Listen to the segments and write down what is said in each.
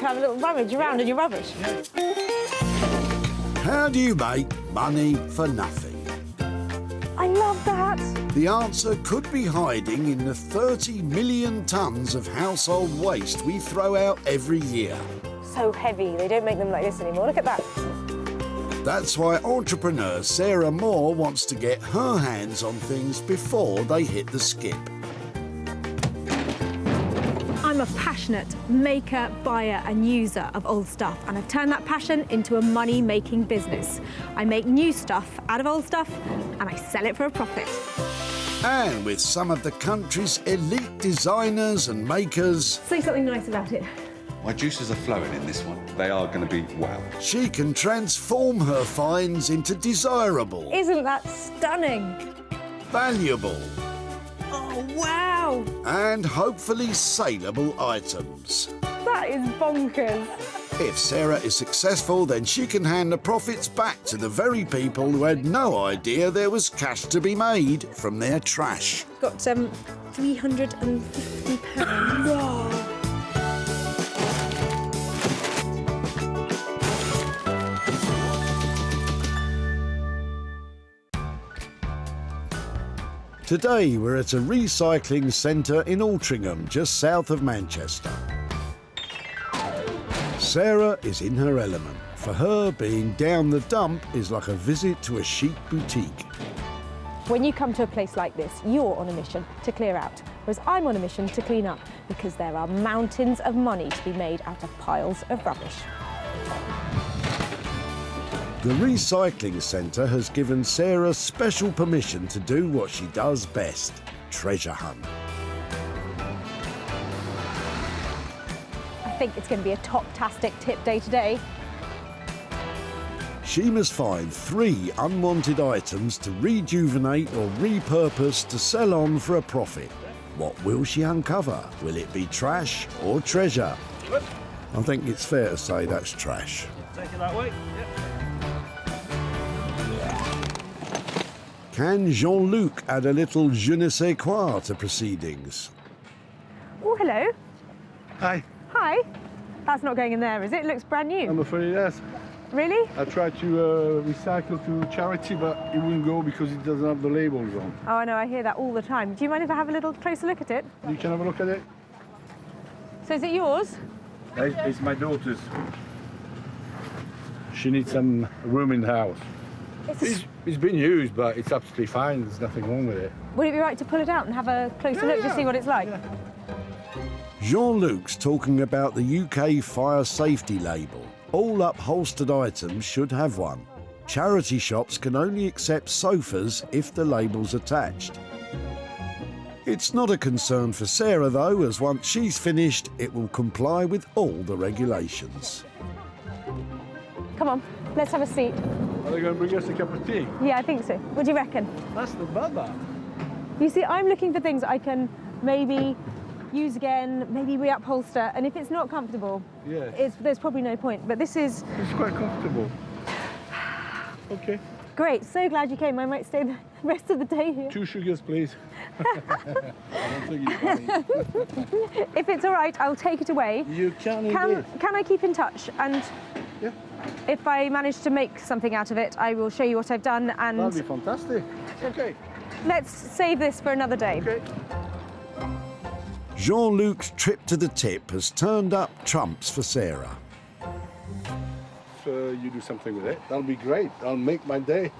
can have a little rummage around in your rubbish. How do you make money for nothing? I love that. The answer could be hiding in the 30 million tonnes of household waste we throw out every year. So heavy, they don't make them like this anymore. Look at that. That's why entrepreneur Sarah Moore wants to get her hands on things before they hit the skip. I'm a passionate maker, buyer and user of old stuff, and I've turned that passion into a money-making business. I make new stuff out of old stuff and I sell it for a profit. And with some of the country's elite designers and makers, Say something nice about it. My juices are flowing in this one. They are going to be wow. she can transform her finds into desirable, Isn't that stunning? valuable Oh, wow. and hopefully saleable items. That is bonkers. If Sarah is successful, then she can hand the profits back to the very people who had no idea there was cash to be made from their trash. Got £350. Whoa. Today we're at a recycling centre in Altrincham, just south of Manchester. Sarah is in her element. For her, being down the dump is like a visit to a chic boutique. When you come to a place like this, you're on a mission to clear out, whereas I'm on a mission to clean up, because there are mountains of money to be made out of piles of rubbish. The recycling centre has given Sarah special permission to do what she does best, treasure hunt. I think it's going to be a top-tastic tip day today. She must find 3 unwanted items to rejuvenate or repurpose to sell on for a profit. What will she uncover? Will it be trash or treasure? I think it's fair to say that's trash. Take it that way. Yep. Can Jean-Luc add a little je ne sais quoi to proceedings? Oh, hello. Hi. Hi. That's not going in there, is it? It looks brand new. I'm afraid yes. Really? I tried to recycle to charity, but it wouldn't go because it doesn't have the labels on. Oh, I know, I hear that all the time. Do you mind if I have a little closer look at it? You can have a look at it. So is it yours? It's my daughter's. She needs some room in the house. It's been used, but it's absolutely fine. There's nothing wrong with it. Would it be right to pull it out and have a closer look to see what it's like? Yeah. Jean-Luc's talking about the UK fire safety label. All upholstered items should have one. Charity shops can only accept sofas if the label's attached. It's not a concern for Sarah though, as once she's finished, it will comply with all the regulations. Come on, let's have a seat. Are they going to bring us a cup of tea? Yeah, I think so. What do you reckon? That's not bad, that. You see, I'm looking for things I can maybe use again, maybe re-upholster, and if it's not comfortable, Yeah. there's probably no point. But this is It's quite comfortable. Okay. great. So glad you came. I might stay the rest of the day here. 2 sugars, please. I don't think it's funny. If it's all right, I'll take it away. You can indeed. Can I keep in touch? And Yeah, if I manage to make something out of it, I will show you what I've done. And that'd be fantastic. Okay. let's save this for another day. Okay. Jean-Luc's trip to the tip has turned up trumps for Sarah. If you do something with it, that'll be great. That'll make my day.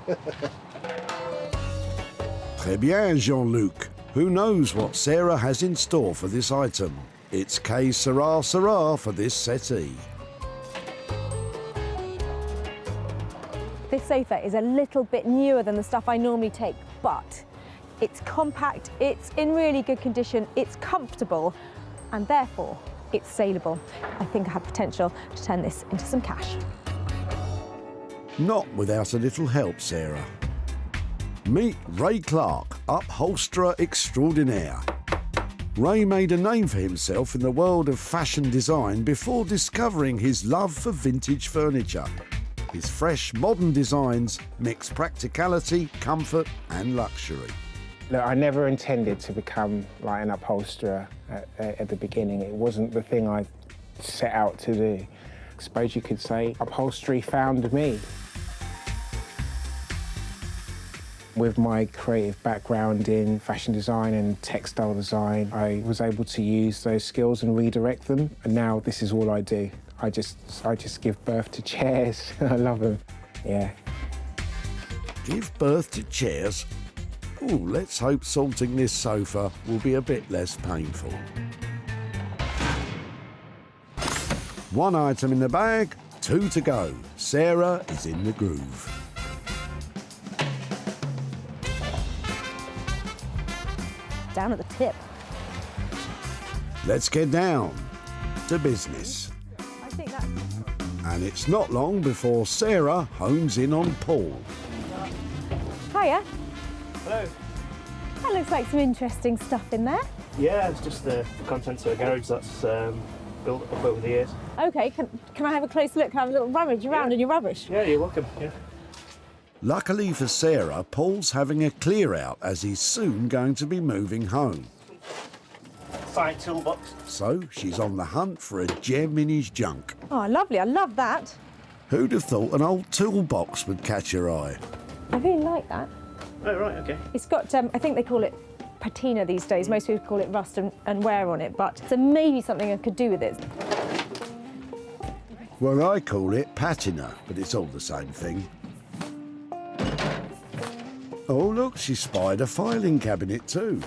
Très bien, Jean-Luc. Who knows what Sarah has in store for this item? It's que sera sera for this settee. This sofa is a little bit newer than the stuff I normally take, but it's compact, it's in really good condition, it's comfortable, and therefore it's saleable. I think I have potential to turn this into some cash. Not without a little help, Sarah. Meet Ray Clark, upholsterer extraordinaire. Ray made a name for himself in the world of fashion design before discovering his love for vintage furniture. His fresh, modern designs mix practicality, comfort and luxury. Look, I never intended to become like an upholsterer at the beginning. It wasn't the thing I set out to do. I suppose you could say upholstery found me. With my creative background in fashion design and textile design, I was able to use those skills and redirect them, and now this is all I do. I just give birth to chairs. I love them. Yeah. Give birth to chairs? Ooh, let's hope sorting this sofa will be a bit less painful. One item in the bag, 2 to go. Sarah is in the groove. Down at the tip. Let's get down to business. I think that's... And it's not long before Sarah hones in on Paul. Hiya. Hello. That looks like some interesting stuff in there. Yeah, it's just the contents of a garage that's built up over the years. OK, can I have a close look? Can I have a little rummage around in your rubbish? Yeah, you're welcome. Yeah. Luckily for Sarah, Paul's having a clear out as he's soon going to be moving home. Side toolbox. So she's on the hunt for a gem in his junk. Oh, lovely. I love that. Who'd have thought an old toolbox would catch your eye? I really like that. Oh, right, okay. It's got, I think they call it patina these days. Most people call it rust and wear on it, but so maybe something I could do with it. Well, I call it patina, but it's all the same thing. Oh, look, she spied a filing cabinet too.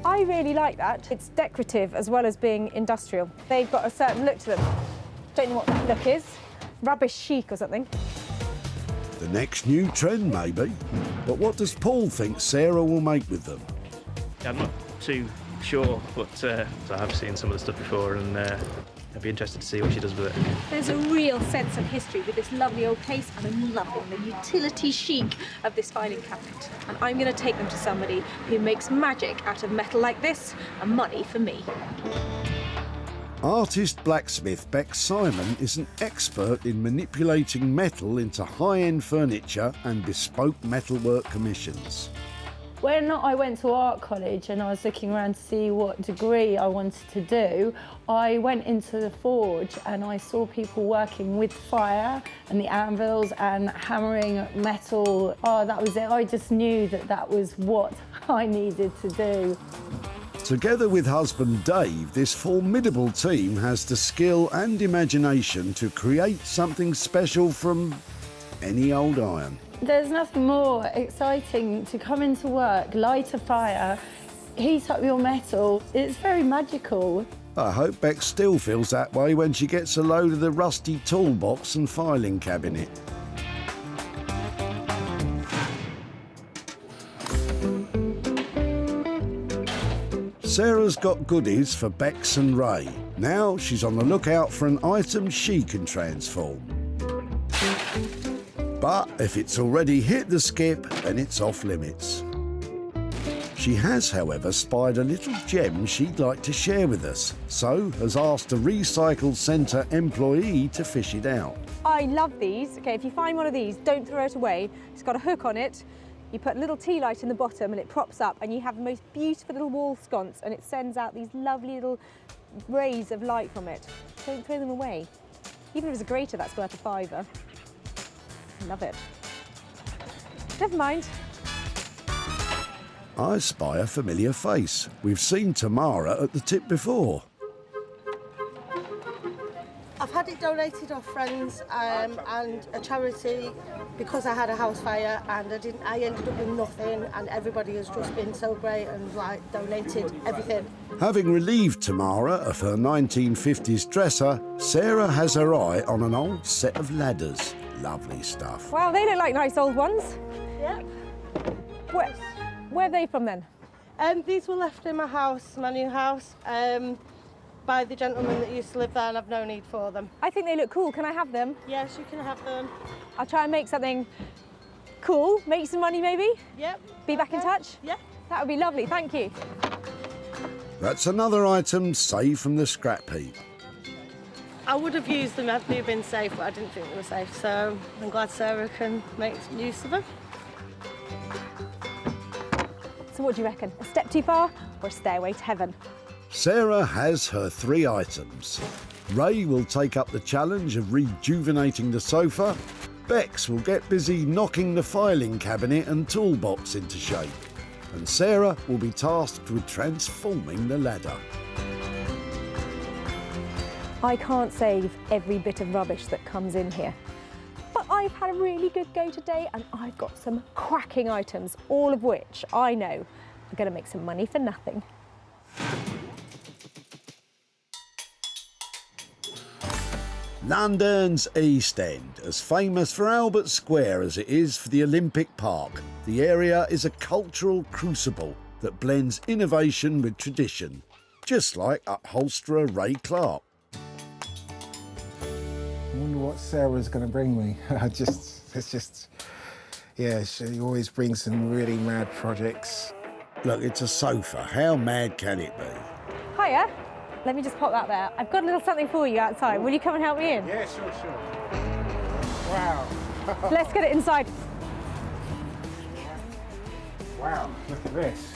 I really like that. It's decorative as well as being industrial. They've got a certain look to them. Don't know what that look is. Rubbish chic or something. The next new trend, maybe. But what does Paul think Sarah will make with them? I'm not too sure, but I have seen some of the stuff before, and I'd be interested to see what she does with it. There's a real sense of history with this lovely old case, and I'm loving the utility chic of this filing cabinet. And I'm going to take them to somebody who makes magic out of metal like this, and money for me. Artist blacksmith Beck Simon is an expert in manipulating metal into high-end furniture and bespoke metalwork commissions. When I went to art college and I was looking around to see what degree I wanted to do, I went into the forge and I saw people working with fire and the anvils and hammering metal. Oh, that was it. I just knew that that was what I needed to do. Together with husband Dave, this formidable team has the skill and imagination to create something special from any old iron. There's nothing more exciting to come into work, light a fire, heat up your metal. It's very magical. I hope Beck still feels that way when she gets a load of the rusty toolbox and filing cabinet. Sarah's got goodies for Bex and Ray. Now she's on the lookout for an item she can transform. But if it's already hit the skip, then it's off limits. She has, however, spied a little gem she'd like to share with us, so has asked a recycle centre employee to fish it out. I love these. OK, if you find one of these, don't throw it away. It's got a hook on it. You put a little tea light in the bottom and it props up, and you have the most beautiful little wall sconce, and it sends out these lovely little rays of light from it. Don't throw them away. Even if it's a grater, that's worth a £5. Love it. Never mind. I spy a familiar face. We've seen Tamara at the tip before. I've had it donated off friends and a charity because I had a house fire, and I ended up with nothing, and everybody has just been so great and donated everything. Having relieved Tamara of her 1950s dresser, Sarah has her eye on an old set of ladders. Lovely stuff. Wow, they look like nice old ones. Yeah. Where are they from then? These were left in my house, my new house, by the gentleman that used to live there, and I've no need for them. I think they look cool. Can I have them? Yes, you can have them. I'll try and make something cool, make some money maybe. Yep. Be back in touch? Yeah. That would be lovely, thank you. That's another item saved from the scrap heap. I would have used them had they been safe, but I didn't think they were safe, so I'm glad Sarah can make use of them. So what do you reckon? A step too far or a stairway to heaven? Sarah has her 3 items. Ray will take up the challenge of rejuvenating the sofa. Bex will get busy knocking the filing cabinet and toolbox into shape. And Sarah will be tasked with transforming the ladder. I can't save every bit of rubbish that comes in here. But I've had a really good go today and I've got some cracking items, all of which I know are going to make some money for nothing. London's East End, as famous for Albert Square as it is for the Olympic Park. The area is a cultural crucible that blends innovation with tradition, just like upholsterer Ray Clark. I wonder what Sarah's going to bring me. Yeah, she always brings some really mad projects. Look, it's a sofa. How mad can it be? Hiya. Let me just pop that there. I've got a little something for you outside. Will you come and help me in? Yeah, sure. Wow. Let's get it inside. Wow, look at this.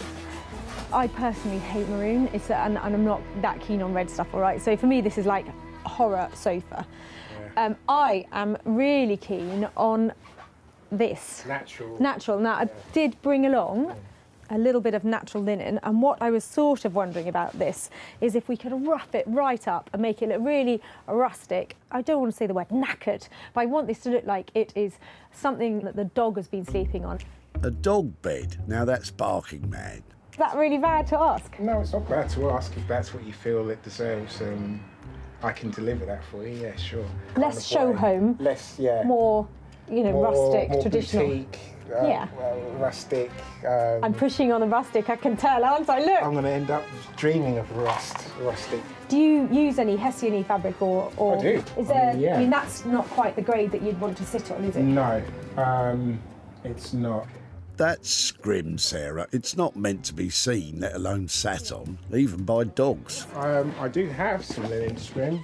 I personally hate maroon, and I'm not that keen on red stuff, all right? So for me, this is like a horror sofa. Yeah. I am really keen on this. Natural. Now, I did bring along a little bit of natural linen, and what I was sort of wondering about this is if we could rough it right up and make it look really rustic. I don't want to say the word knackered, but I want this to look like it is something that the dog has been sleeping on. A dog bed? Now that's barking mad. Is that really bad to ask? No, it's not bad to ask if that's what you feel it deserves. I can deliver that for you, yeah, sure. Less show home, more, rustic, more traditional. Boutique, rustic. I'm pushing on the rustic, I can tell, aren't I? Look! I'm going to end up dreaming of rustic. Do you use any Hessian-y fabric or I do. Is there? Yeah. I mean, that's not quite the grade that you'd want to sit on, is it? No, it's not. That's scrim, Sarah. It's not meant to be seen, let alone sat on, even by dogs. I do have some linen scrim.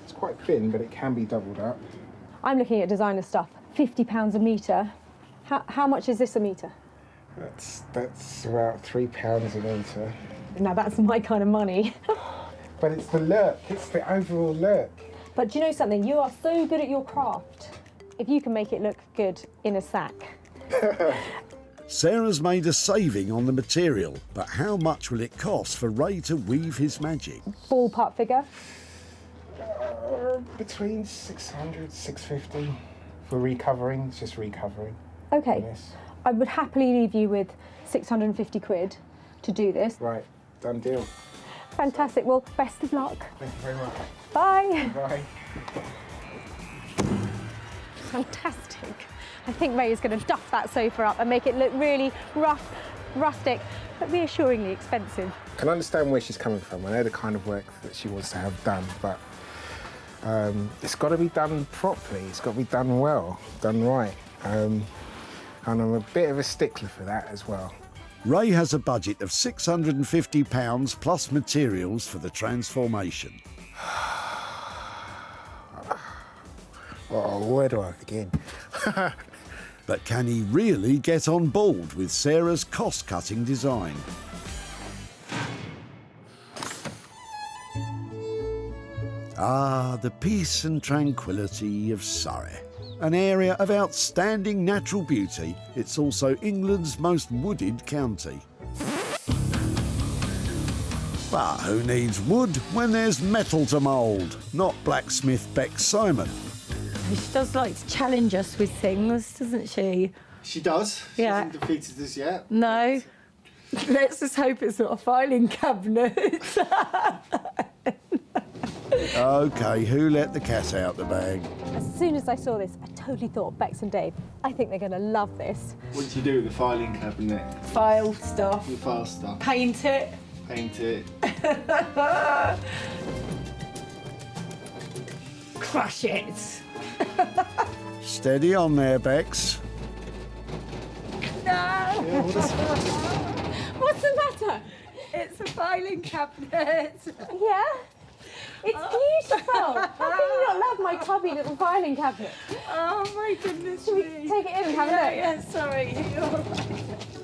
It's quite thin, but it can be doubled up. I'm looking at designer stuff. £50 a metre. How much is this a metre? That's about £3 a metre. Now that's my kind of money. But it's the look. It's the overall look. But do you know something? You are so good at your craft. If you can make it look good in a sack. Sarah's made a saving on the material, but how much will it cost for Ray to weave his magic? Ballpark figure? Between 600, 650 for recovering. It's just recovering. Okay. Yes. I would happily leave you with 650 quid to do this. Right, done deal. Fantastic. Well, best of luck. Thank you very much. Bye. Bye. Fantastic. I think Ray is going to duff that sofa up and make it look really rough, rustic, but reassuringly expensive. I can understand where she's coming from. I know the kind of work that she wants to have done, but it's got to be done properly. It's got to be done well, done right. And I'm a bit of a stickler for that as well. Ray has a budget of £650 plus materials for the transformation. Oh, where do I begin? But can he really get on board with Sarah's cost-cutting design? Ah, the peace and tranquility of Surrey. An area of outstanding natural beauty, it's also England's most wooded county. But who needs wood when there's metal to mould? Not blacksmith Beck Simon. She does like to challenge us with things, doesn't she? She does. She Yeah. hasn't defeated us yet. No. Let's just hope it's not a filing cabinet. OK, who let the cat out the bag? As soon as I saw this, I totally thought Bex and Dave. I think they're going to love this. What do you do with the filing cabinet? File stuff. You file stuff. Paint it. Paint it. Crush it. Steady on there, Bex. No. What's the matter? It's a filing cabinet. Yeah? It's beautiful. How can you not love my tubby little filing cabinet? Oh my goodness Should we me. take it in and have a look? Yeah, sorry.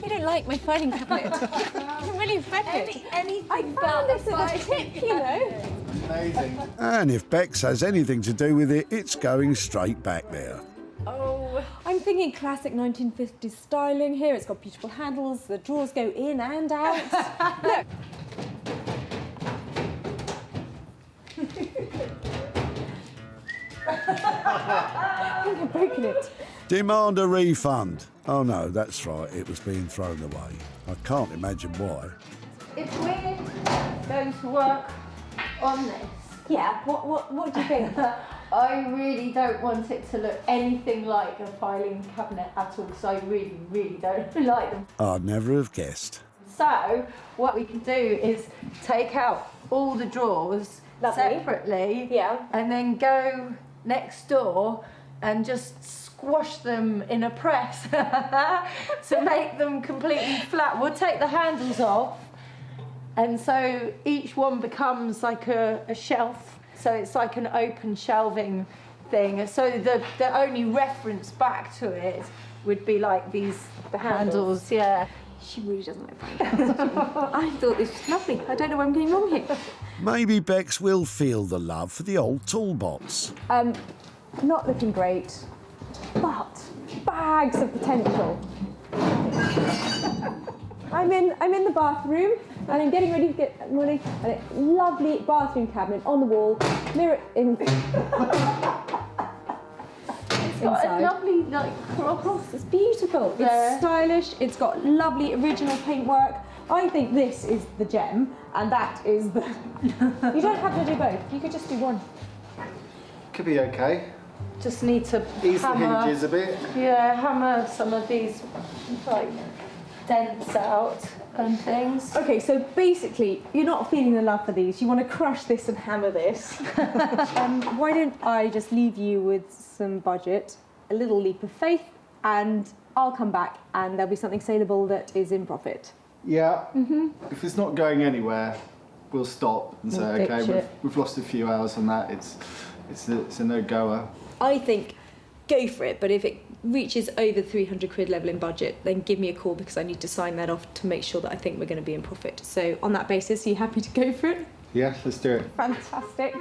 you don't like my filing cabinet. I'm really offended. Anything I found this at a tip, you know. Amazing. And if Bex has anything to do with it, it's going straight back there. Oh, I'm thinking classic 1950s styling here. It's got beautiful handles, the drawers go in and out. Look. I think I've broken it. Demand a refund. Oh no, that's right, it was being thrown away. I can't imagine why. If we're going to work on this, Yeah, what do you think? I really don't want it to look anything like a filing cabinet at all, because I really, really don't like them. I'd never have guessed. So what we can do is take out all the drawers Lovely. separately, Yeah. and then go next door and just squash them in a press to make them completely flat. We'll take the handles off, and so each one becomes like a shelf. So it's like an open shelving thing. So the only reference back to it would be like the handles, yeah. She really doesn't like filing cabinets. I thought this was lovely. I don't know where I'm getting wrong here. Maybe Bex will feel the love for the old Toolbox. Not looking great, but bags of potential. I'm in the bathroom and I'm getting ready to get money. And a lovely bathroom cabinet on the wall, mirror in. It's got a lovely cross. It's beautiful. Yeah. It's stylish. It's got lovely original paintwork. I think this is the gem, and that is the. You don't have to do both. You could just do one. Could be okay. Just need to Ease the hammer, hinges a bit. yeah, hammer some of these like dents out and things. Okay, so basically, you're not feeling the love for these. You want to crush this and hammer this. Why don't I just leave you with some budget, a little leap of faith, and I'll come back and there'll be something saleable that is in profit. Yeah. If it's not going anywhere, we'll stop and say, We'll okay, ditch it. we've lost a few hours on that. It's a no-goer. I think go for it, but if it reaches over 300 quid level in budget, then give me a call, because I need to sign that off to make sure that I think we're going to be in profit. So on that basis, are you happy to go for it? Yeah, let's do it. Fantastic.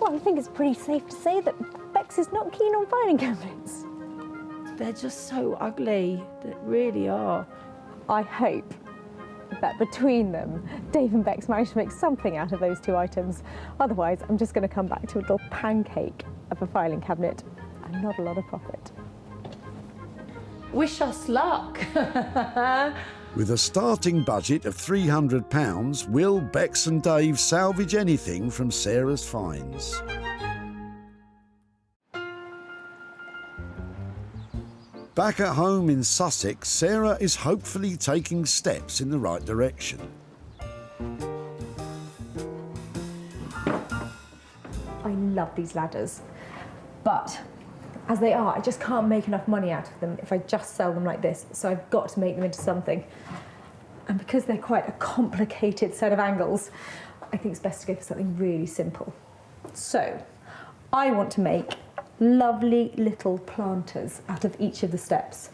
Well, I think it's pretty safe to say that Bex is not keen on filing cabinets. They're just so ugly. They really are. I hope that between them, Dave and Bex managed to make something out of those two items. Otherwise, I'm just going to come back to a little pancake of a filing cabinet and not a lot of profit. Wish us luck. With a starting budget of £300, will Bex and Dave salvage anything from Sarah's finds? Back at home in Sussex, Sarah is hopefully taking steps in the right direction. I love these ladders, but as they are, I just can't make enough money out of them if I just sell them like this, so I've got to make them into something. And because they're quite a complicated set of angles, I think it's best to go for something really simple. So, I want to make lovely little planters out of each of the steps.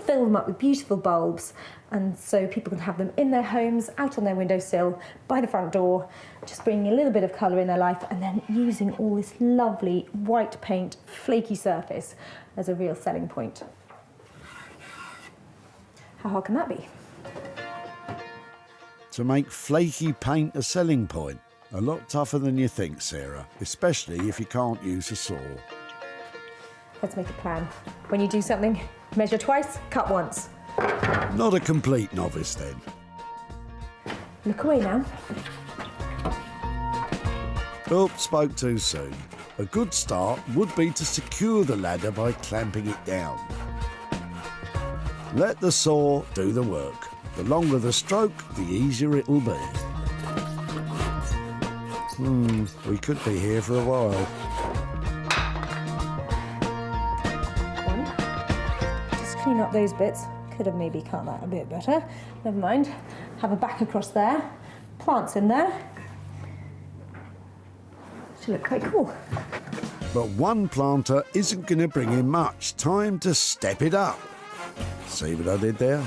Fill them up with beautiful bulbs, and so people can have them in their homes, out on their windowsill, by the front door, just bringing a little bit of colour in their life, and then using all this lovely white paint, flaky surface as a real selling point. How hard can that be? To make flaky paint a selling point? A lot tougher than you think, Sarah, especially if you can't use a saw. Let's make a plan. When you do something, measure twice, cut once. Not a complete novice then. Look away now. Oops, spoke too soon. A good start would be to secure the ladder by clamping it down. Let the saw do the work. The longer the stroke, the easier it will be. We could be here for a while. Just clean up those bits. Could have maybe cut that a bit better. Never mind. Have a back across there. Plants in there. Should look quite cool. But one planter isn't going to bring him much. Time to step it up. See what I did there?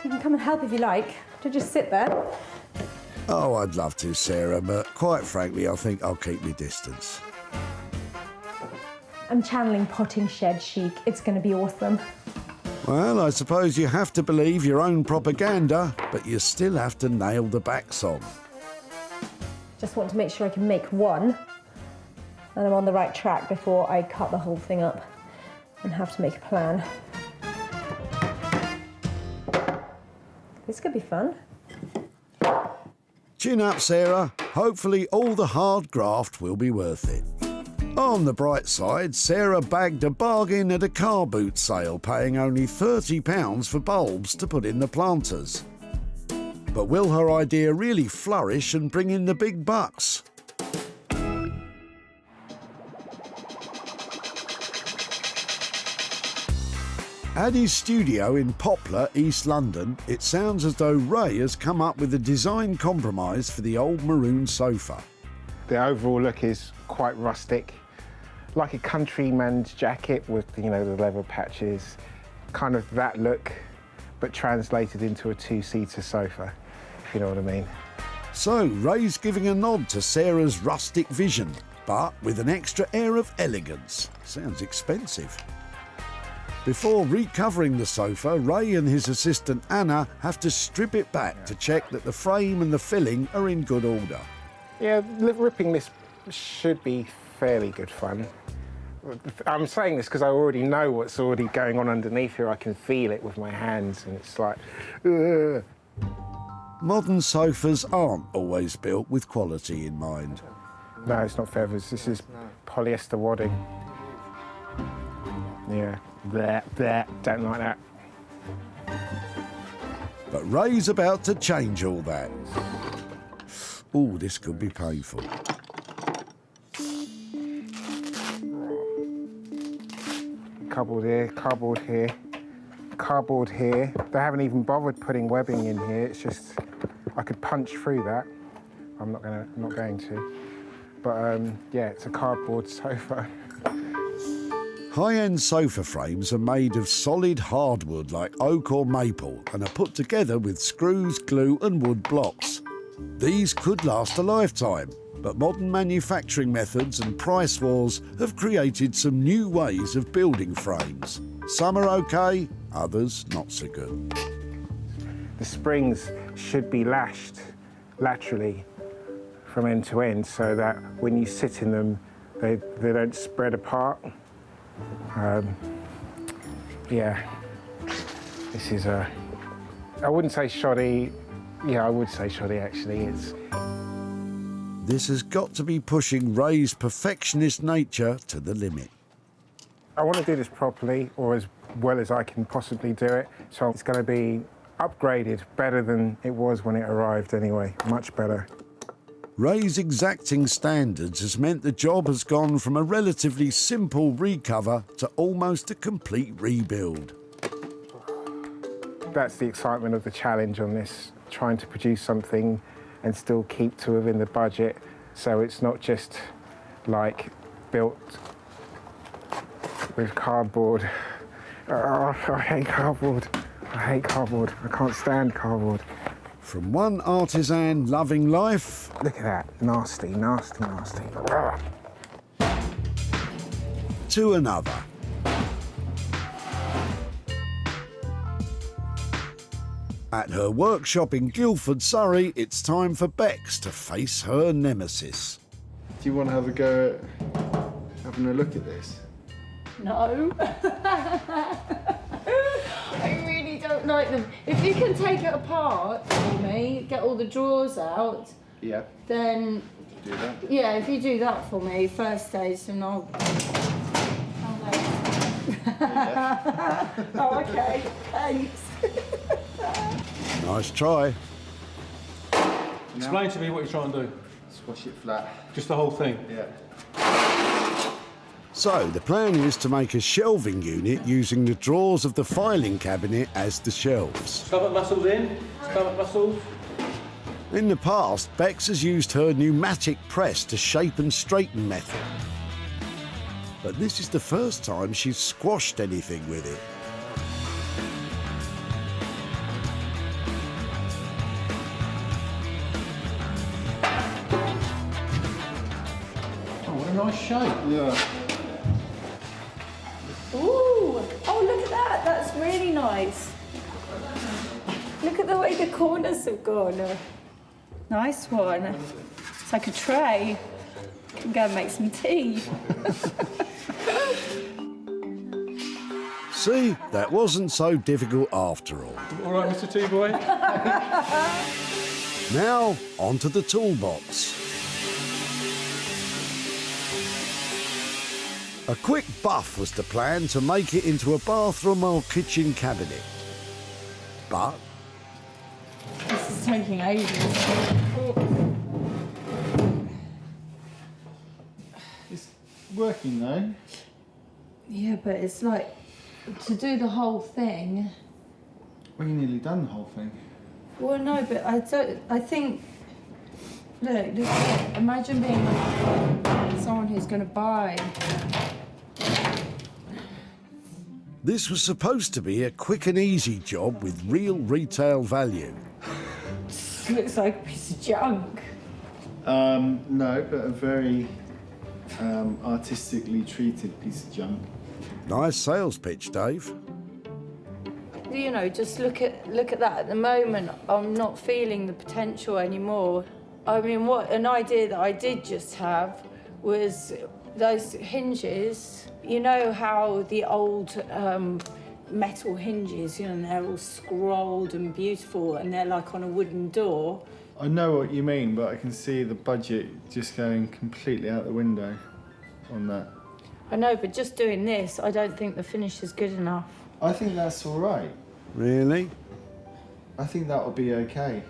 You can come and help if you like. To just sit there. Oh, I'd love to, Sarah, but quite frankly, I think I'll keep my distance. I'm channeling potting shed chic. It's going to be awesome. Well, I suppose you have to believe your own propaganda, but you still have to nail the back song. Just want to make sure I can make one, and I'm on the right track before I cut the whole thing up and have to make a plan. This could be fun. Chin up, Sarah. Hopefully all the hard graft will be worth it. On the bright side, Sarah bagged a bargain at a car boot sale, paying only £30 for bulbs to put in the planters. But will her idea really flourish and bring in the big bucks? At his studio in Poplar, East London, it sounds as though Ray has come up with a design compromise for the old maroon sofa. The overall look is quite rustic, like a countryman's jacket with, you know, the leather patches, kind of that look, but translated into a two-seater sofa, if you know what I mean. So Ray's giving a nod to Sarah's rustic vision, but with an extra air of elegance. Sounds expensive. Before recovering the sofa, Ray and his assistant Anna have to strip it back to check that the frame and the filling are in good order. Yeah, ripping this should be fairly good fun. I'm saying this because I already know what's already going on underneath here. I can feel it with my hands, and it's like, ugh. Modern sofas aren't always built with quality in mind. No, it's not feathers. This is polyester wadding. Yeah, bleh, don't like that. But Ray's about to change all that. Ooh, this could be painful. Cardboard here, cardboard here, cardboard here. They haven't even bothered putting webbing in here. It's just, I could punch through that. I'm not going to. But yeah, it's a cardboard sofa. High-end sofa frames are made of solid hardwood like oak or maple and are put together with screws, glue and wood blocks. These could last a lifetime, but modern manufacturing methods and price wars have created some new ways of building frames. Some are okay, others not so good. The springs should be lashed laterally from end to end so that when you sit in them, they don't spread apart. Yeah, this is I wouldn't say shoddy. Yeah, I would say shoddy actually. This has got to be pushing Ray's perfectionist nature to the limit. I want to do this properly, or as well as I can possibly do it. So it's going to be upgraded, better than it was when it arrived anyway, much better. Ray's exacting standards has meant the job has gone from a relatively simple recover to almost a complete rebuild. That's the excitement of the challenge on this, trying to produce something and still keep to within the budget, so it's not just like built with cardboard. Oh, I hate cardboard. I hate cardboard. I can't stand cardboard. From one artisan loving life... Look at that. Nasty, nasty, nasty. ...to another. At her workshop in Guildford, Surrey, it's time for Bex to face her nemesis. Do you want to have a go at having a look at this? No. I really don't like them. If you can take it apart for me, get all the drawers out, Yeah. then... Do that? Yeah, if you do that for me, first stage, then I'll Oh, okay. Thanks. Nice try. Explain to me what you're trying to do. Squash it flat. Just the whole thing? Yeah. So, the plan is to make a shelving unit using the drawers of the filing cabinet as the shelves. Stomach muscles in, stomach muscles. In the past, Bex has used her pneumatic press to shape and straighten metal. but this is the first time she's squashed anything with it. Oh, what a nice shape. Yeah. Ooh! Oh, look at that. That's really nice. Look at the way the corners have gone. Nice one. It's like a tray. Can go and make some tea. See, that wasn't so difficult after all. All right, Mr. T-Boy? Now, onto the toolbox. A quick buff was the plan to make it into a bathroom or kitchen cabinet. But This is taking ages. It's working though. Yeah, but it's like, to do the whole thing. Well, you nearly done the whole thing. Well, no, but I think, look, imagine being someone who's going to buy. this was supposed to be a quick and easy job with real retail value. Looks like a piece of junk. No, but a very artistically treated piece of junk. Nice sales pitch, Dave. You know, just look at that. At the moment, I'm not feeling the potential anymore. I mean, what an idea that I did just have was those hinges. You know how the old metal hinges, you know, and they're all scrolled and beautiful, and they're like on a wooden door. I know what you mean, but I can see the budget just going completely out the window on that. I know, but just doing this, I don't think the finish is good enough. I think that's all right. Really? I think that'll be okay.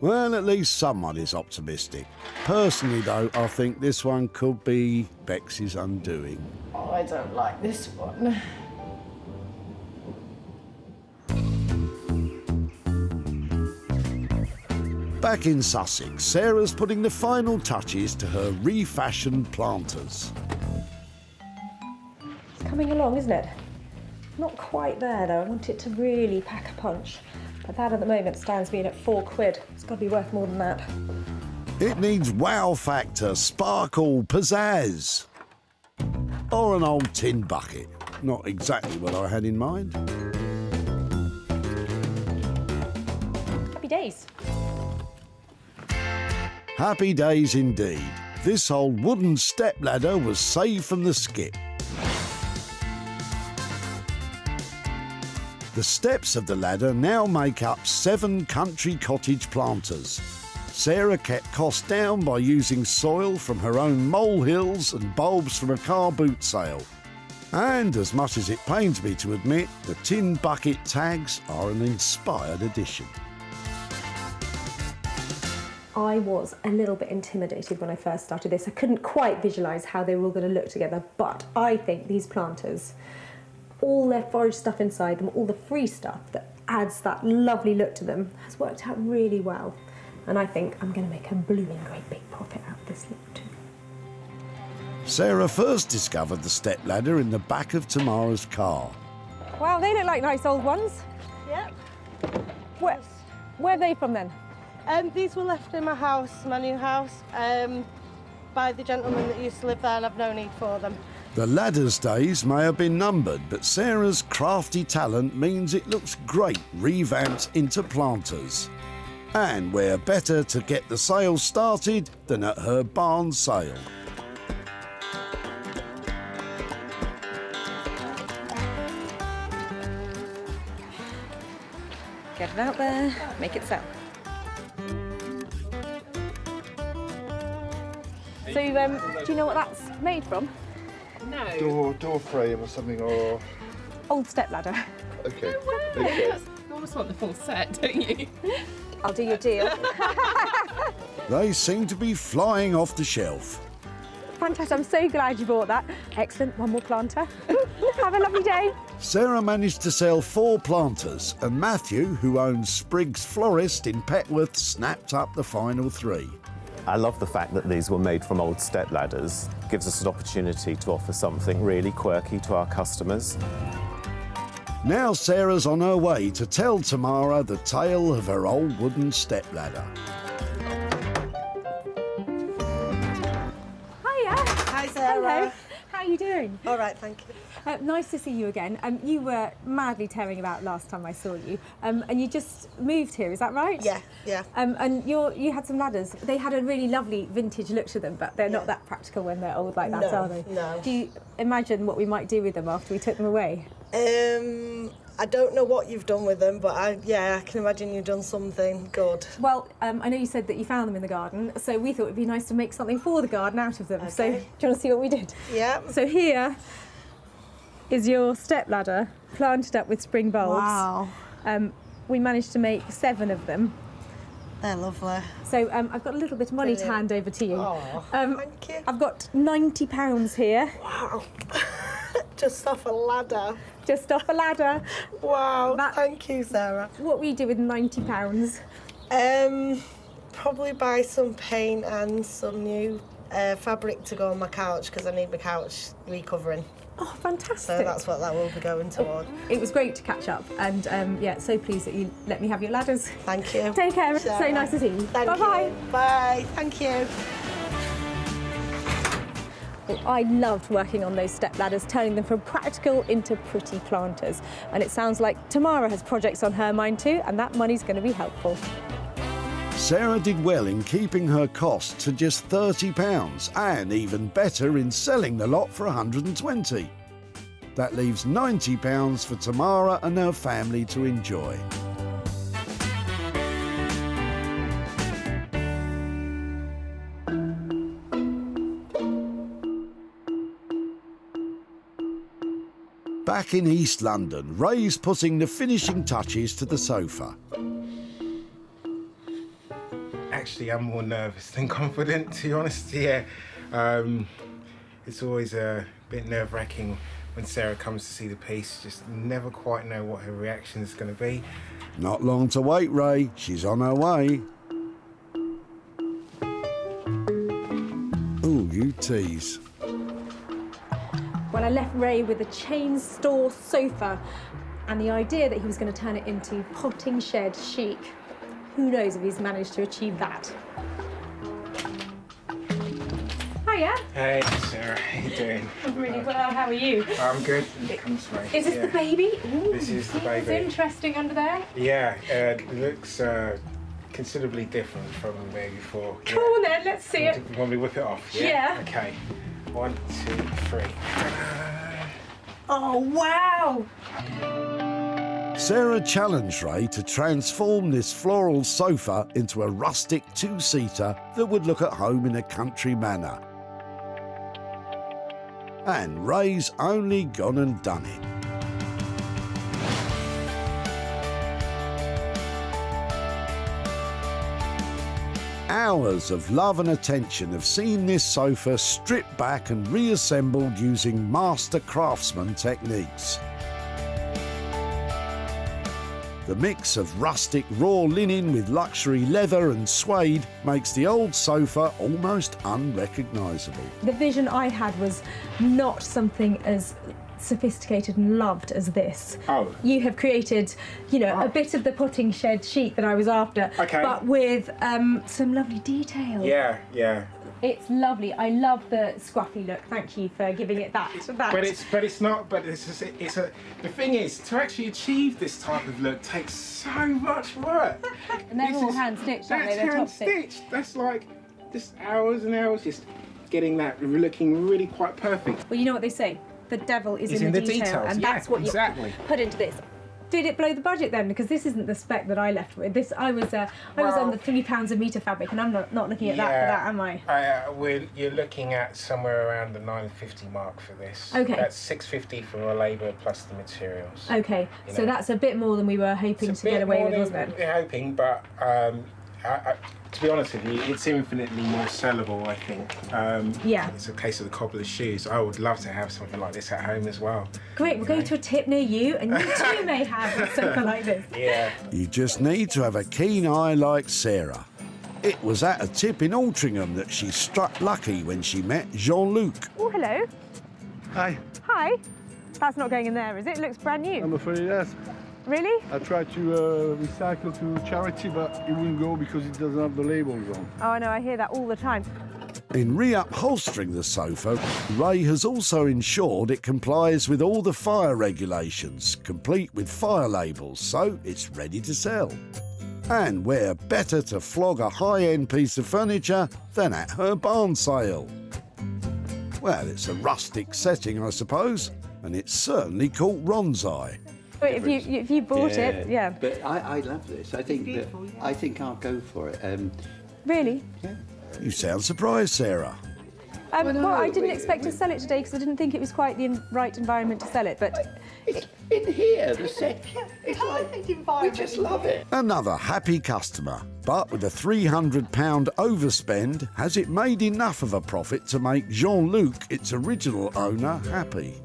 Well, at least someone is optimistic. Personally, though, I think this one could be Bex's undoing. Oh, I don't like this one. Back in Sussex, Sarah's putting the final touches to her refashioned planters. It's coming along, isn't it? Not quite there, though. I want it to really pack a punch. But that at the moment stands me in at £4. It's got to be worth more than that. It needs wow factor, sparkle, pizzazz. Or an old tin bucket. Not exactly what I had in mind. Happy days. Happy days indeed. This old wooden stepladder was saved from the skip. The steps of the ladder now make up 7 country cottage planters. Sarah kept costs down by using soil from her own molehills and bulbs from a car boot sale. And as much as it pains me to admit, the tin bucket tags are an inspired addition. I was a little bit intimidated when I first started this. I couldn't quite visualise how they were all going to look together, but I think these planters, all their forage stuff inside them, all the free stuff that adds that lovely look to them, has worked out really well. And I think I'm going to make a blooming great big profit out of this look too. Sarah first discovered the stepladder in the back of Tamara's car. Wow, they look like nice old ones. Yep. Where are they from then? These were left in my house, my new house, by the gentleman that used to live there, and I've no need for them. The ladder's days may have been numbered, but Sarah's crafty talent means it looks great revamped into planters. And where better to get the sale started than at her barn sale. Get it out there, make it sell. So, do you know what that's made from? No. Door frame or something, or... Old stepladder. Okay. No way. Okay. You almost want the full set, don't you? I'll do your deal. They seem to be flying off the shelf. Fantastic, I'm so glad you bought that. Excellent, one more planter. Have a lovely day. Sarah managed to sell 4 planters, and Matthew, who owns Spriggs Florist in Petworth, snapped up the final 3. I love the fact that these were made from old step ladders. It gives us an opportunity to offer something really quirky to our customers. Now Sarah's on her way to tell Tamara the tale of her old wooden stepladder. Hiya. Hi, Sarah. Hello. How are you doing? All right, thank you. Nice to see you again. You were madly tearing about last time I saw you, and you just moved here, is that right? Yeah, yeah. And you had some ladders. They had a really lovely vintage look to them, but they're not that practical when they're old like that, No, are they? no. Do you imagine what we might do with them after we took them away? I don't know what you've done with them, but I can imagine you've done something good. Well, I know you said that you found them in the garden, so we thought it'd be nice to make something for the garden out of them. Okay. So, do you want to see what we did? Yeah. So here is your step ladder planted up with spring bulbs. Wow. We managed to make 7 of them. They're lovely. So I've got a little bit of money to Brilliant. hand over to you. Oh, thank you. I've got £90 here. Wow. Just off a ladder. Just off a ladder. Wow, thank you, Sarah. What will you do with £90? Probably buy some paint and some new fabric to go on my couch because I need my couch recovering. Oh, fantastic. So that's what that will be going toward. It was great to catch up, and yeah, so pleased that you let me have your ladders. Thank you. Take care. Sarah. So nice to see you. Thank Bye-bye. you. Bye. Thank you. Well, I loved working on those step ladders, turning them from practical into pretty planters. And it sounds like Tamara has projects on her mind too, and that money's going to be helpful. Sarah did well in keeping her cost to just £30 and even better in selling the lot for 120. That leaves £90 for Tamara and her family to enjoy. Back in East London, Ray's putting the finishing touches to the sofa. Actually, I'm more nervous than confident, to be honest. Yeah, it's always a bit nerve-wracking when Sarah comes to see the piece. Just never quite know what her reaction is going to be. Not long to wait, Ray. She's on her way. Ooh, you tease. Well, I left Ray with a chain store sofa and the idea that he was going to turn it into potting shed chic. Who knows if he's managed to achieve that. Hiya. Hey, Sarah, how you doing? I'm really well, how are you? I'm good. Comes Ray. Is this the baby? Ooh, This is the It's baby. interesting under there. Yeah, it looks considerably different from where before. Come on then, let's see it. You want me to whip it off? Yeah. Okay. 1, 2, 3. Oh, wow. Sarah challenged Ray to transform this floral sofa into a rustic two-seater that would look at home in a country manner. And Ray's only gone and done it. Hours of love and attention have seen this sofa stripped back and reassembled using master craftsman techniques. The mix of rustic raw linen with luxury leather and suede makes the old sofa almost unrecognisable. The vision I had was not something as sophisticated and loved as this. Oh. You have created, you know, a bit of the potting shed chic that I was after, Okay. but with some lovely detail. Yeah, yeah. It's lovely. I love the scruffy look. Thank you for giving it that. But it's not. But the thing is, to actually achieve this type of look takes so much work. And they're all hand stitched, aren't they? That's They're hand top stitched. stitched. That's like just hours and hours just getting that looking really quite perfect. Well, you know what they say. The devil is It's in the in the detail, details, and yeah, that's what exactly. you put into this. Did it blow the budget then? Because this isn't the spec that I left with. This I was on the £3 a metre fabric, and I'm not looking at that for that, am I? You're looking at somewhere around the £9.50 mark for this. Okay. That's £6.50 for the labour plus the materials. Okay, You so know. that's a bit more than we were hoping It's a to get bit away more with, than wasn't it? we're hoping, but to be honest with you, it's infinitely more sellable, I think. Yeah. It's a case of the cobbler's shoes. I would love to have something like this at home as well. Great, we'll go to a tip near you, and you too may have a sofa like this. Yeah. You just need to have a keen eye like Sarah. It was at a tip in Altrincham that she struck lucky when she met Jean-Luc. Oh, hello. Hi. Hi. That's not going in there, is it? It looks brand new. I'm afraid yes. Really? I tried to recycle to charity, but it wouldn't go because it doesn't have the labels on. Oh, I know, I hear that all the time. In reupholstering the sofa, Ray has also ensured it complies with all the fire regulations, complete with fire labels, so it's ready to sell. And where better to flog a high-end piece of furniture than at her barn sale? Well, it's a rustic setting, I suppose, and it's certainly caught Ron's eye. If you bought it, yeah. But I love this. I think I'll go for it. Really? Yeah. You sound surprised, Sarah. Well, I didn't expect to sell it today because I didn't think it was quite the right environment to sell it, but... It's in here, the set. It's like, we just love it. Another happy customer, but with a £300 overspend, has it made enough of a profit to make Jean-Luc, its original owner, happy?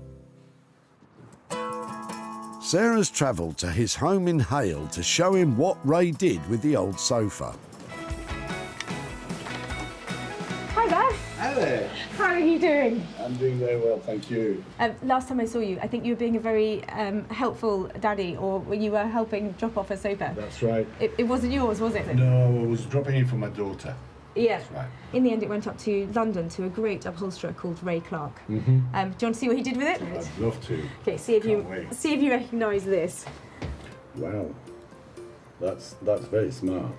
Sarah's travelled to his home in Hale to show him what Ray did with the old sofa. Hi there. Hello. How are you doing? I'm doing very well, thank you. Last time I saw you, I think you were being a very helpful daddy, or you were helping drop off a sofa. That's right. It wasn't yours, was it? No, I was dropping in for my daughter. Yeah. That's right. In the end, it went up to London to a great upholsterer called Ray Clark. Mm-hmm. Do you want to see what he did with it? I'd love to. Okay, see if you recognise this. Wow, that's very smart.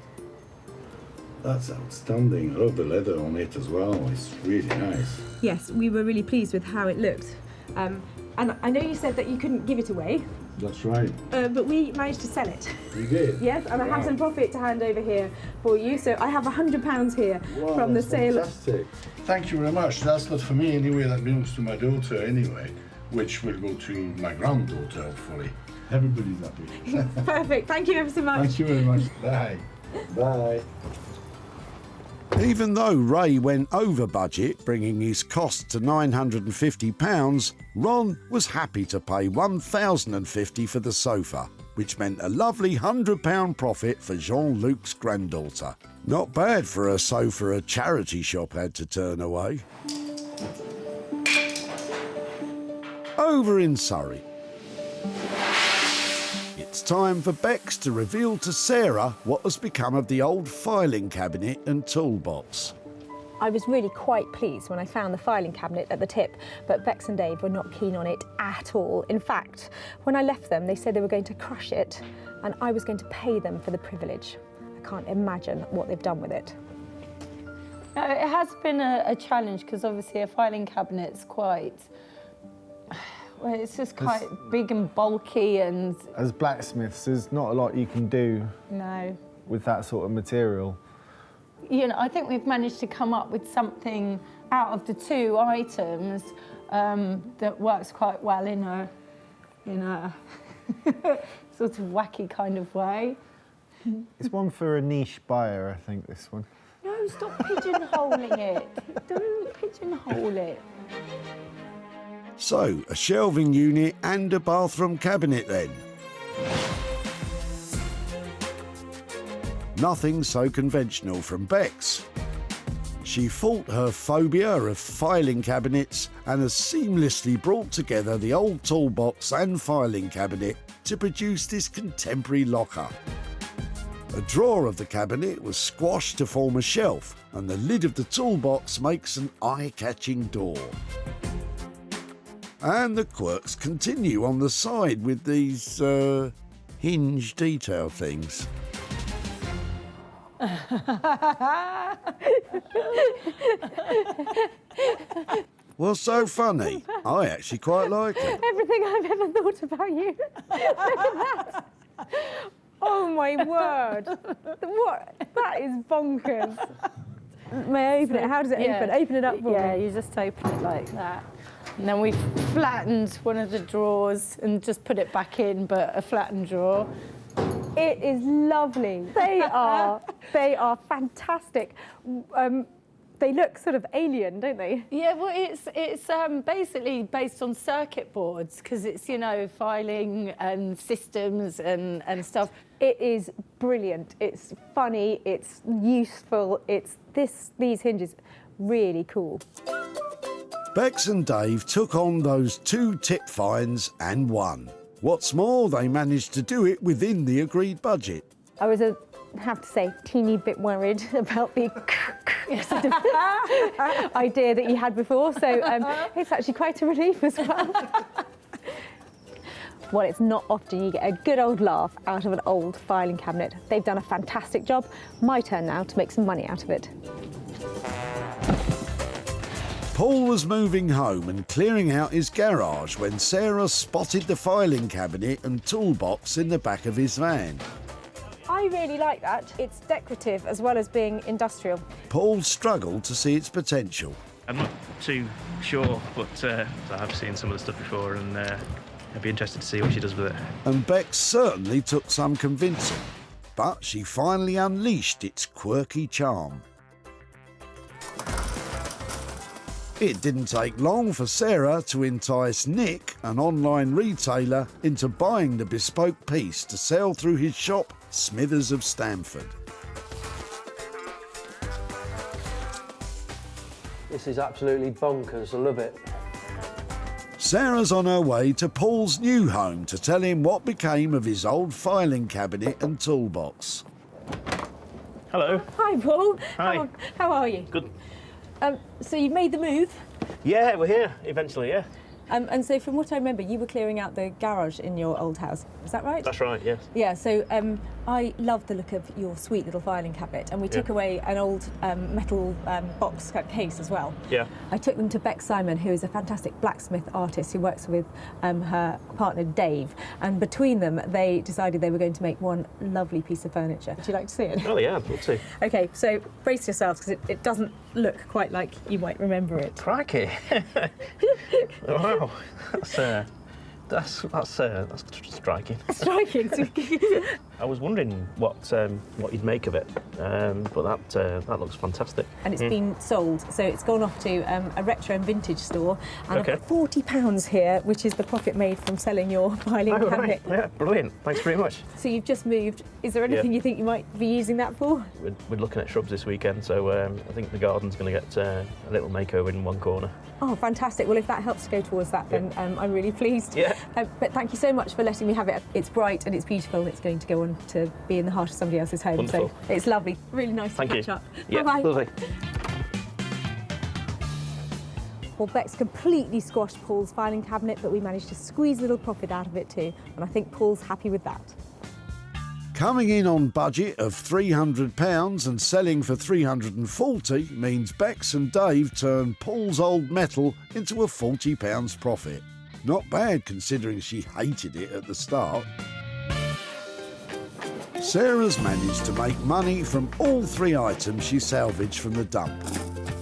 That's outstanding. I love the leather on it as well. It's really nice. Yes, we were really pleased with how it looked. And I know you said that you couldn't give it away. That's right. But we managed to sell it. You did? Yes, and I have some profit to hand over here for you. So I have £100 here from the sale. Fantastic. Thank you very much. That's not for me anyway. That belongs to my daughter anyway, which will go to my granddaughter, hopefully. Everybody's happy. Perfect. Thank you ever so much. Thank you very much. Bye. Bye. Even though Ray went over budget, bringing his cost to £950, Ron was happy to pay £1,050 for the sofa, which meant a lovely £100 profit for Jean-Luc's granddaughter. Not bad for a sofa a charity shop had to turn away. Over in Surrey, it's time for Bex to reveal to Sarah what has become of the old filing cabinet and toolbox. I was really quite pleased when I found the filing cabinet at the tip, but Bex and Dave were not keen on it at all. In fact, when I left them, they said they were going to crush it, and I was going to pay them for the privilege. I can't imagine what they've done with it. It has been a challenge because obviously a filing cabinet's quite... Well, it's just quite big and bulky, and... As blacksmiths, there's not a lot you can do with that sort of material. You know, I think we've managed to come up with something out of the two items that works quite well in a sort of wacky kind of way. It's one for a niche buyer, I think, this one. No, stop pigeonholing it. Don't pigeonhole it. So, a shelving unit and a bathroom cabinet then. Nothing so conventional from Bex. She fought her phobia of filing cabinets and has seamlessly brought together the old toolbox and filing cabinet to produce this contemporary locker. A drawer of the cabinet was squashed to form a shelf, and the lid of the toolbox makes an eye-catching door. And the quirks continue on the side with these hinge detail things. What's so funny? I actually quite like it. Everything I've ever thought about you. Look at that. Oh my word. What? That is bonkers. May I open it? How does it open? Open it up for me. Yeah, you just open it like that. And then we flattened one of the drawers and just put it back in, but a flattened drawer. It is lovely. They are fantastic. They look sort of alien, don't they? Yeah, well, it's basically based on circuit boards because it's, you know, filing and systems and stuff. It is brilliant. It's funny. It's useful. It's these hinges, really cool. Bex and Dave took on those 2 tip fines and won. What's more, they managed to do it within the agreed budget. I was have to say, teeny bit worried about the sort of idea that you had before, so it's actually quite a relief as well. Well, it's not often you get a good old laugh out of an old filing cabinet. They've done a fantastic job. My turn now to make some money out of it. Paul was moving home and clearing out his garage when Sarah spotted the filing cabinet and toolbox in the back of his van. I really like that. It's decorative as well as being industrial. Paul struggled to see its potential. I'm not too sure, but I have seen some of the stuff before, and I'd be interested to see what she does with it. And Beck certainly took some convincing, but she finally unleashed its quirky charm. It didn't take long for Sarah to entice Nick, an online retailer, into buying the bespoke piece to sell through his shop, Smithers of Stamford. This is absolutely bonkers, I love it. Sarah's on her way to Paul's new home to tell him what became of his old filing cabinet and toolbox. Hello. Hi, Paul. Hi. How are you? Good. So you made the move? Yeah, we're here, eventually, yeah. And so from what I remember, you were clearing out the garage in your old house. Is that right? That's right, yes. Yeah, so I love the look of your sweet little filing cabinet, and we took away an old metal box case as well. Yeah. I took them to Beck Simon, who is a fantastic blacksmith artist who works with her partner Dave, and between them they decided they were going to make one lovely piece of furniture. Would you like to see it? Oh yeah, I'd love to. Okay, so brace yourselves because it doesn't look quite like you might remember it. Crikey. Wow, that's striking. Striking. I was wondering what you'd make of it, but that looks fantastic. And it's been sold, so it's gone off to a retro and vintage store, and I've got £40 here, which is the profit made from selling your filing cabinet. Right. Yeah, brilliant. Thanks very much. So you've just moved. Is there anything you think you might be using that for? We're looking at shrubs this weekend, so I think the garden's going to get a little makeover in one corner. Oh, fantastic. Well, if that helps to go towards that, then I'm really pleased. Yeah. But thank you so much for letting me have it. It's bright and it's beautiful. It's going to go on to be in the heart of somebody else's home. Wonderful. So it's lovely. Really nice to catch up. Yeah, Bye-bye. lovely. Well, Beck's completely squashed Paul's filing cabinet, but we managed to squeeze a little profit out of it too. And I think Paul's happy with that. Coming in on budget of £300 and selling for £340 means Bex and Dave turn Paul's old metal into a £40 profit. Not bad considering she hated it at the start. Sarah's managed to make money from all 3 items she salvaged from the dump.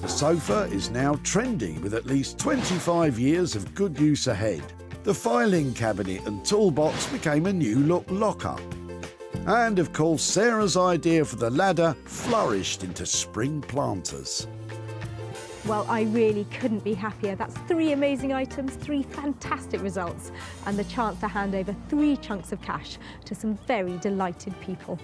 The sofa is now trendy with at least 25 years of good use ahead. The filing cabinet and toolbox became a new look lock-up. And of course, Sarah's idea for the ladder flourished into spring planters. Well, I really couldn't be happier. That's 3 amazing items, 3 fantastic results, and the chance to hand over 3 chunks of cash to some very delighted people.